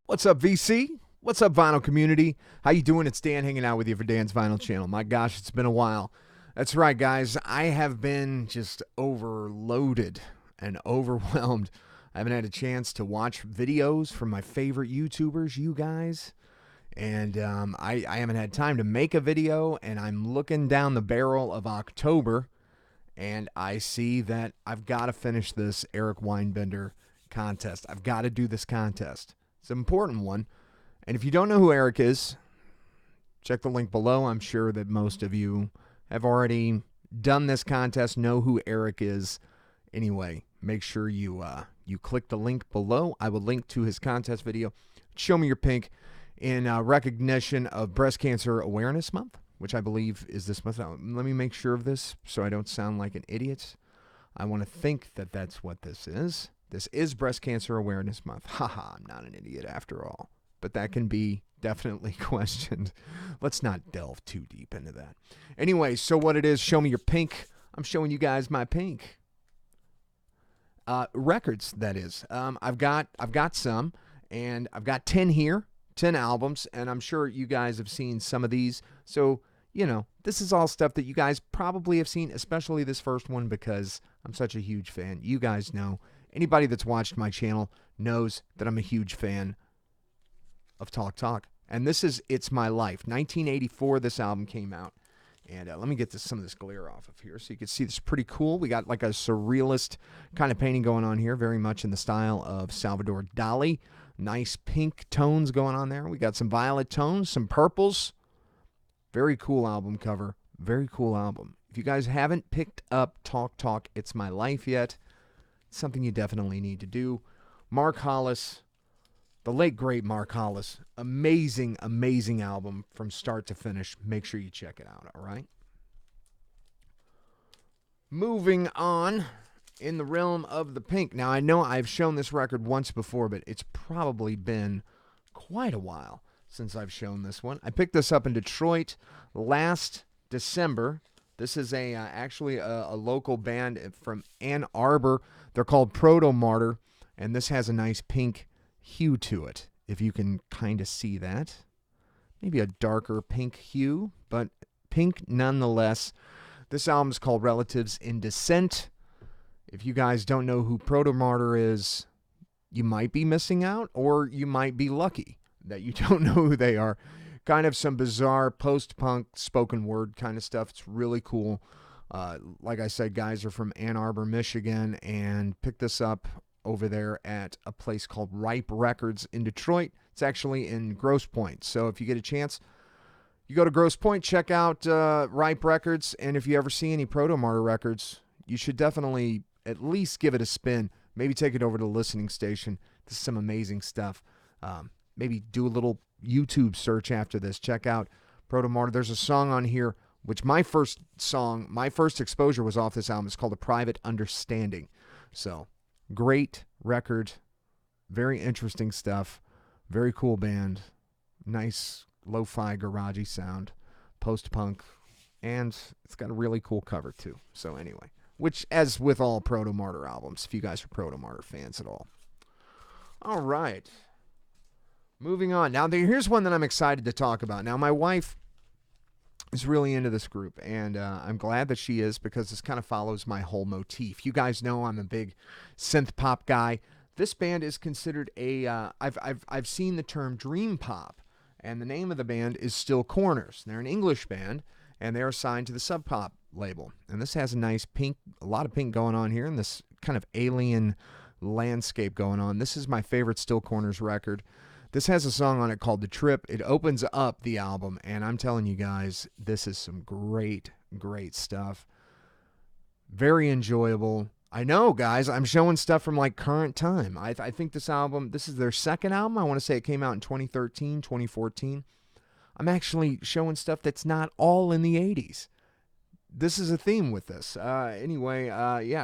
What's up, VC? What's up, vinyl community? How you doing? It's Dan hanging out with you for Dan's Vinyl Channel. My gosh, it's been a while. That's right, guys. I have been just overloaded and overwhelmed. I haven't had a chance to watch videos from my favorite YouTubers, you guys. And I haven't had time to make a video, and I'm looking down the barrel of October, and I see that I've got to finish this Eric Weinbender contest. I've got to do this contest. It's an important one. And if you don't know who Eric is, check the link below. I'm sure that most of you have already done this contest, know who Eric is. Anyway, make sure you click the link below. I will link to his contest video. Show me your pink in recognition of Breast Cancer Awareness Month, which I believe is this month. Now, let me make sure of this so I don't sound like an idiot. I want to think that that's what this is. This is Breast Cancer Awareness Month. Haha, I'm not an idiot after all. But that can be definitely questioned. Let's not delve too deep into that. Anyway, so what it is, show me your pink. I'm showing you guys my pink. Records, that is. I've got some, and I've got 10 here, 10 albums, and I'm sure you guys have seen some of these. So, you know, this is all stuff that you guys probably have seen, especially this first one because I'm such a huge fan. You guys know. Anybody that's watched my channel knows that I'm a huge fan of Talk. And this is It's My Life. 1984, this album came out. And let me get some of this glare off of here so you can see this is pretty cool. We got like a surrealist kind of painting going on here, very much in the style of Salvador Dali. Nice pink tones going on there. We got some violet tones, some purples. Very cool album cover. Very cool album. If you guys haven't picked up Talk, It's My Life yet, it's something you definitely need to do. Mark Hollis, the late great Mark Hollis. Amazing, amazing album from start to finish. Make sure you check it out, all right? Moving on in the realm of the pink. Now, I know I've shown this record once before, but it's probably been quite a while since I've shown this one. I picked this up in Detroit last December. This is actually a local band from Ann Arbor. They're called Proto Martyr, and this has a nice pink hue to it, if you can kind of see that. Maybe a darker pink hue, but pink nonetheless. This album is called Relatives in Descent. If you guys don't know who Proto Martyr is, you might be missing out, or you might be lucky that you don't know who they are. Kind of some bizarre post-punk spoken word kind of stuff. It's really cool. Like I said, guys are from Ann Arbor, Michigan, and picked this up over there at a place called Ripe Records in Detroit. It's actually in Grosse Pointe. So if you get a chance, you go to Grosse Pointe, check out Ripe Records, and if you ever see any Proto Martyr records, you should definitely at least give it a spin. Maybe take it over to the listening station. This is some amazing stuff. Maybe do a little YouTube search after this. Check out Proto Martyr. There's a song on here, which my first exposure was off this album. It's called A Private Understanding. So, great record. Very interesting stuff. Very cool band. Nice lo-fi garagey sound. Post-punk. And it's got a really cool cover too. So anyway, which as with all Proto Martyr albums, if you guys are Proto Martyr fans at all. All right. Moving on. Now, here's one that I'm excited to talk about. Now, my wife is really into this group, and I'm glad that she is because this kind of follows my whole motif. You guys know I'm a big synth pop guy. This band is considered I've seen the term dream pop, and the name of the band is Still Corners. They're an English band, and they're signed to the Sub Pop label. And this has a nice pink, a lot of pink going on here, and this kind of alien landscape going on. This is my favorite Still Corners record. This has a song on it called The Trip. It opens up the album, and I'm telling you guys, this is some great, great stuff. Very enjoyable. I know, guys, I'm showing stuff from like current time. I think this album, this is their second album. I want to say it came out in 2013, 2014. I'm actually showing stuff that's not all in the 80s. This is a theme with this. Anyway,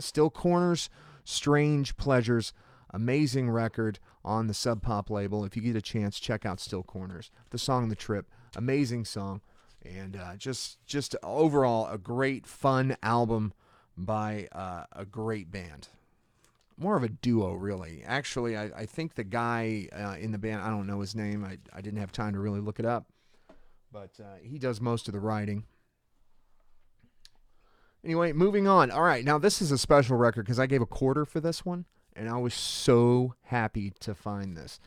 Still Corners, Strange Pleasures. Amazing record on the Sub Pop label. If you get a chance, check out Still Corners. The song The Trip, amazing song. And just overall a great, fun album by a great band. more of a duo, really. Actually, I think the guy in the band, I don't know his name. I didn't have time to really look it up. But he does most of the writing. Anyway, moving on. All right, now this is a special record because I gave a quarter for this one, and I was so happy to find this.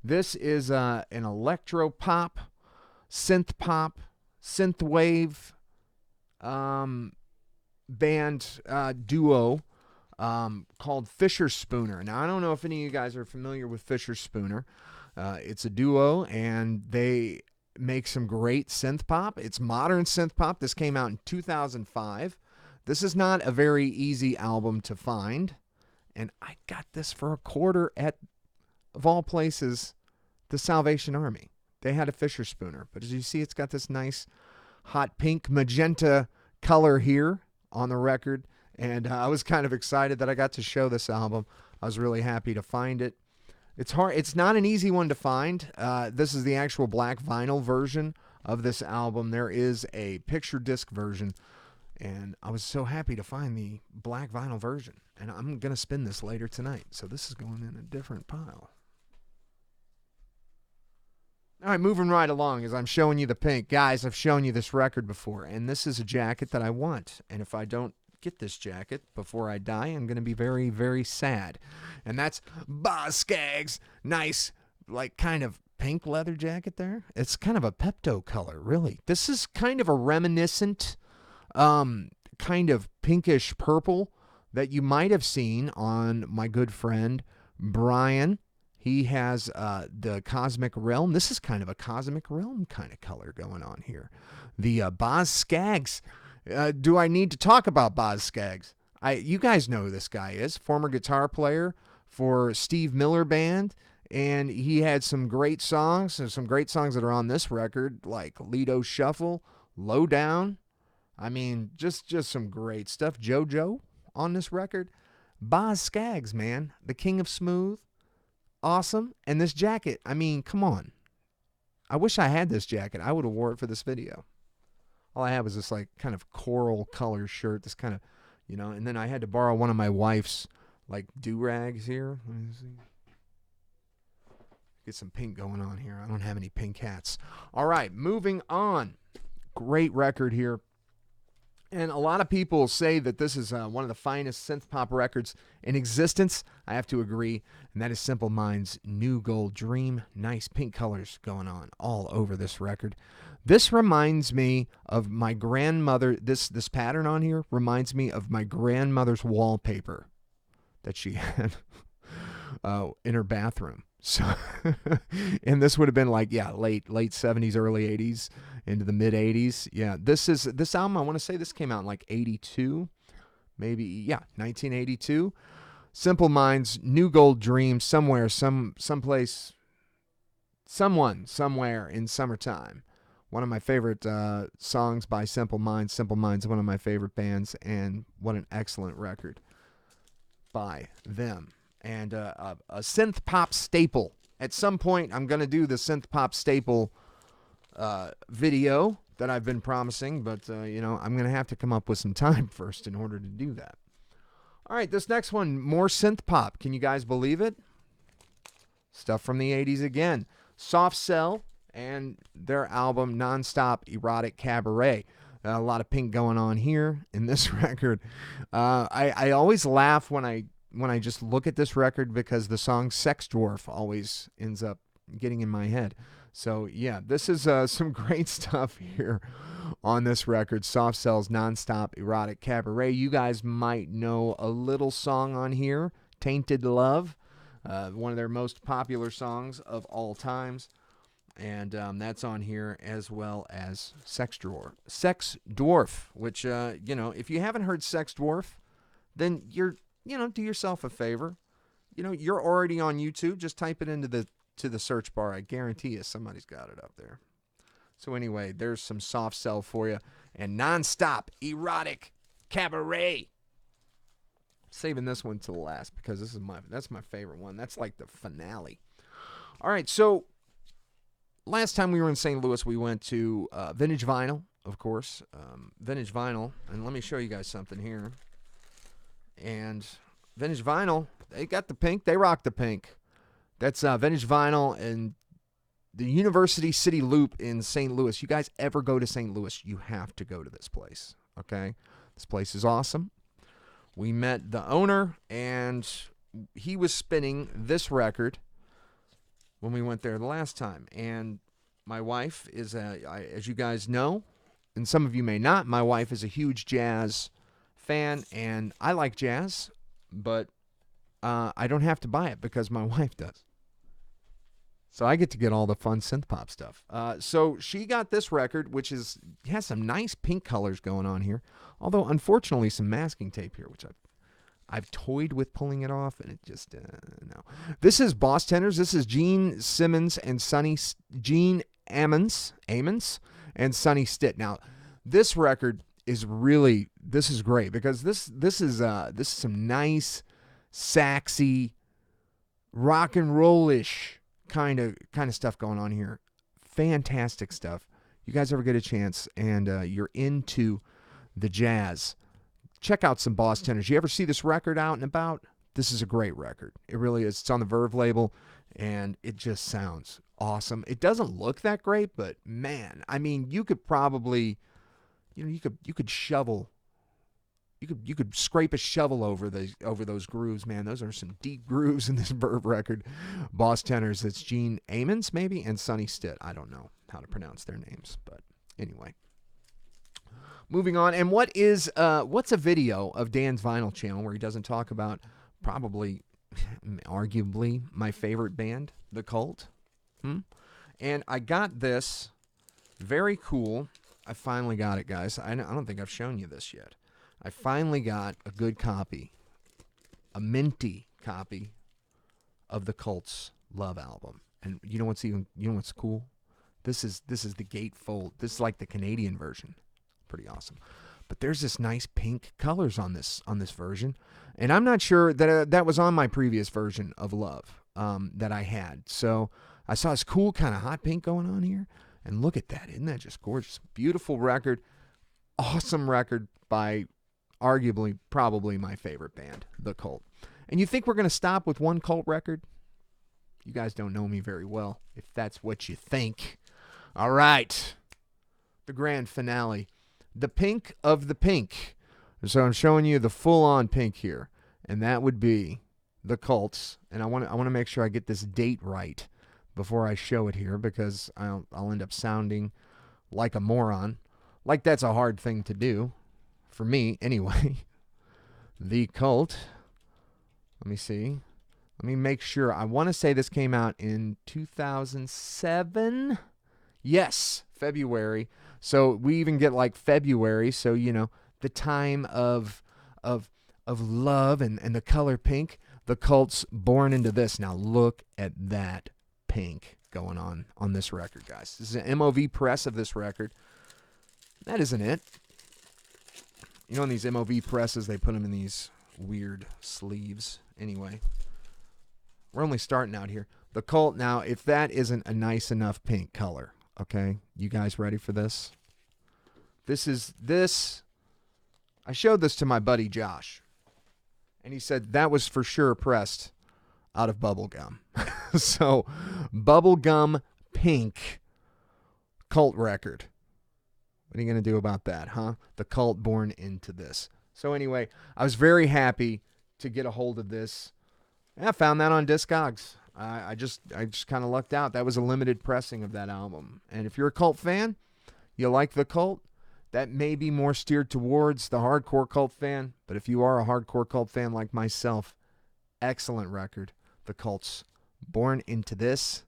This is an electro pop, synth pop, synth wave band duo called Fischer Spooner. Now, I don't know if any of you guys are familiar with Fischer Spooner. It's a duo, and they make some great synth pop. It's modern synth pop. This came out in 2005. This is not a very easy album to find, and I got this for a quarter at, of all places, the Salvation Army. They had a Fischer Spooner, but as you see, it's got this nice hot pink magenta color here on the record, and I was kind of excited that I got to show this album. I was really happy to find it. It's hard. It's not an easy one to find. This is the actual black vinyl version of this album. There is a picture disc version, and I was so happy to find the black vinyl version. And I'm going to spin this later tonight, so this is going in a different pile. All right, moving right along as I'm showing you the pink. Guys, I've shown you this record before, and this is a jacket that I want. And if I don't get this jacket before I die, I'm going to be very, very sad. And that's Boz Scaggs' nice, like, kind of pink leather jacket there. It's kind of a Pepto color, really. This is kind of a reminiscent, kind of pinkish purple that you might have seen on my good friend Brian. He has the Cosmic Realm. This is kind of a Cosmic Realm kind of color going on here. The Boz Scaggs. Do I need to talk about Boz Scaggs? You guys know who this guy is. Former guitar player for Steve Miller Band. And he had some great songs. And some great songs that are on this record, like Lido Shuffle, Low Down. I mean, just some great stuff. JoJo on this record. Boz Scaggs, man. The king of smooth. Awesome. And this jacket, I mean, come on. I wish I had this jacket. I would have wore it for this video. All I had was this like kind of coral color shirt, this kind of, you know, and then I had to borrow one of my wife's like do-rags here. Let me see. Get some pink going on here. I don't have any pink hats. All right, moving on. Great record here. And a lot of people say that this is one of the finest synth pop records in existence. I have to agree. And that is Simple Minds' New Gold Dream. Nice pink colors going on all over this record. This reminds me of my grandmother. This pattern on here reminds me of my grandmother's wallpaper that she had in her bathroom. So, and this would have been like, yeah, late 70s, early 80s. Into the mid 80s. Yeah, this album, I want to say this came out in like 82, maybe, yeah, 1982. Simple Minds, New Gold Dream, somewhere, someplace, someone, somewhere in summertime. One of my favorite songs by Simple Minds. Simple Minds, one of my favorite bands, and what an excellent record by them. And a synth pop staple. At some point, I'm going to do the synth pop staple video that I've been promising, but you know, I'm gonna have to come up with some time first in order to do that. All right, this next one, more synth pop. Can you guys believe it? Stuff from the 80s again. Soft Cell and their album Nonstop Erotic Cabaret. A lot of pink going on here in this record. I always laugh when I just look at this record because the song Sex Dwarf always ends up getting in my head. So, yeah, this is some great stuff here on this record. Soft Cell's Nonstop Erotic Cabaret. You guys might know a little song on here, Tainted Love, one of their most popular songs of all times. And that's on here, as well as Sex Dwarf, which, you know, if you haven't heard Sex Dwarf, then do yourself a favor. You know, you're already on YouTube. Just type it into the search bar. I guarantee you somebody's got it up there. So anyway, there's some Soft Cell for you. And Nonstop Erotic Cabaret. Saving this one to the last because that's my favorite one. That's like the finale. All right, so last time we were in St. Louis, we went to Vintage Vinyl, of course. Vintage Vinyl. And let me show you guys something here. And Vintage Vinyl, they got the pink. They rock the pink. That's Vintage Vinyl and the University City Loop in St. Louis. You guys ever go to St. Louis, you have to go to this place, okay? This place is awesome. We met the owner, and he was spinning this record when we went there the last time. And my wife is, as you guys know, and some of you may not, my wife is a huge jazz fan, and I like jazz, but I don't have to buy it because my wife does. So I get to get all the fun synth pop stuff. So she got this record, which has some nice pink colors going on here. Although, unfortunately, some masking tape here, which I've toyed with pulling it off, and it just, no. This is Boss Tenors. This is Gene Simmons and Gene Ammons and Sonny Stitt. Now, this record is really, this is great because this is some nice, saxy, rock and roll-ish kind of stuff going on here. Fantastic stuff. You guys ever get a chance and you're into the jazz, check out some Boss Tenors. You ever see this record out and about? This is a great record. It really is. It's on the Verve label, and it just sounds awesome. It doesn't look that great, but man, I mean, you could probably, you could shovel. You could scrape a shovel over those grooves, man. Those are some deep grooves in this Verve record. Boss Tenors, it's Gene Ammons, maybe, and Sonny Stitt. I don't know how to pronounce their names, but anyway. Moving on, and what's a video of Dan's Vinyl channel where he doesn't talk about probably, arguably, my favorite band, The Cult? And I got this, very cool. I finally got it, guys. I don't think I've shown you this yet. I finally got a good copy, a minty copy of the Cult's Love album. And you know what's cool? This is the gatefold. This is like the Canadian version. Pretty awesome. But there's this nice pink colors on this version. And I'm not sure that was on my previous version of Love that I had. So I saw this cool kind of hot pink going on here. And look at that. Isn't that just gorgeous? Beautiful record. Awesome record by arguably, probably my favorite band, The Cult. And you think we're going to stop with one Cult record? You guys don't know me very well, if that's what you think. All right. The grand finale. The pink of the pink. So I'm showing you the full-on pink here. And that would be The Cult's. And I want to make sure I get this date right before I show it here, because I'll end up sounding like a moron. Like that's a hard thing to do. For me, anyway. The Cult. Let me see. Let me make sure. I want to say this came out in 2007. Yes, February. So we even get like February. So, the time of love and the color pink. The Cult's Born Into This. Now look at that pink going on this record, guys. This is an MOV press of this record. That isn't it. You know, in these MOV presses, they put them in these weird sleeves. Anyway, we're only starting out here. The Cult, now, if that isn't a nice enough pink color, okay? You guys ready for this? I showed this to my buddy Josh, and he said that was for sure pressed out of bubble gum. So, bubblegum pink Cult record. What are you going to do about that, huh? The Cult Born Into This. So anyway, I was very happy to get a hold of this. I found that on Discogs. I just kind of lucked out. That was a limited pressing of that album. And if you're a Cult fan, you like The Cult, that may be more steered towards the hardcore Cult fan. But if you are a hardcore Cult fan like myself, excellent record. The Cult's Born Into This.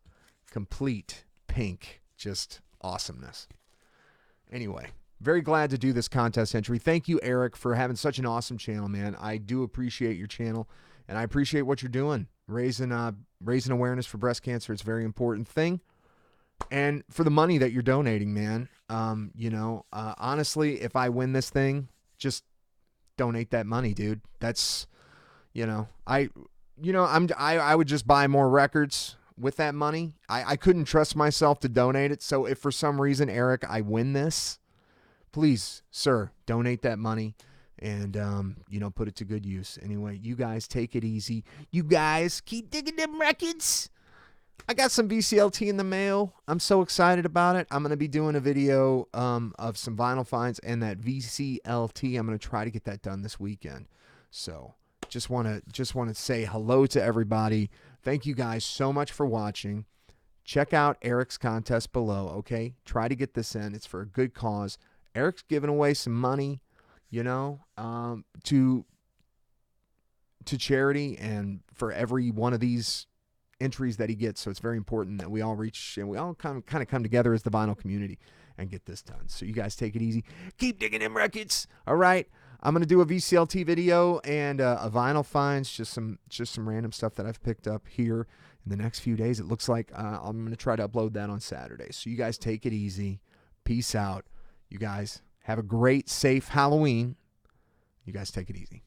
Complete pink. Just awesomeness. Anyway, very glad to do this contest entry. Thank you, Eric, for having such an awesome channel, man. I do appreciate your channel, and I appreciate what you're doing. Raising awareness for breast cancer. It's a very important thing. And for the money that you're donating, man, honestly, if I win this thing, just donate that money, dude. That's, I would just buy more records with that money. I couldn't trust myself to donate it. So if for some reason, Eric, I win this, please, sir, donate that money and put it to good use. Anyway, you guys take it easy. You guys keep digging them Rekkids. I got some VCLT in the mail. I'm so excited about it. I'm going to be doing a video of some vinyl finds and that VCLT. I'm going to try to get that done this weekend. So just want to say hello to everybody. Thank you guys so much for watching. Check out Eric's contest below, okay? Try to get this in. It's for a good cause. Eric's giving away some money, to charity, and for every one of these entries that he gets. So it's very important that we all reach and we all kind of come together as the vinyl community and get this done. So you guys take it easy. Keep digging them Rekkids. All right. I'm going to do a VCLT video and a vinyl finds, just some random stuff that I've picked up here in the next few days. It looks like I'm going to try to upload that on Saturday. So you guys take it easy. Peace out. You guys have a great, safe Halloween. You guys take it easy.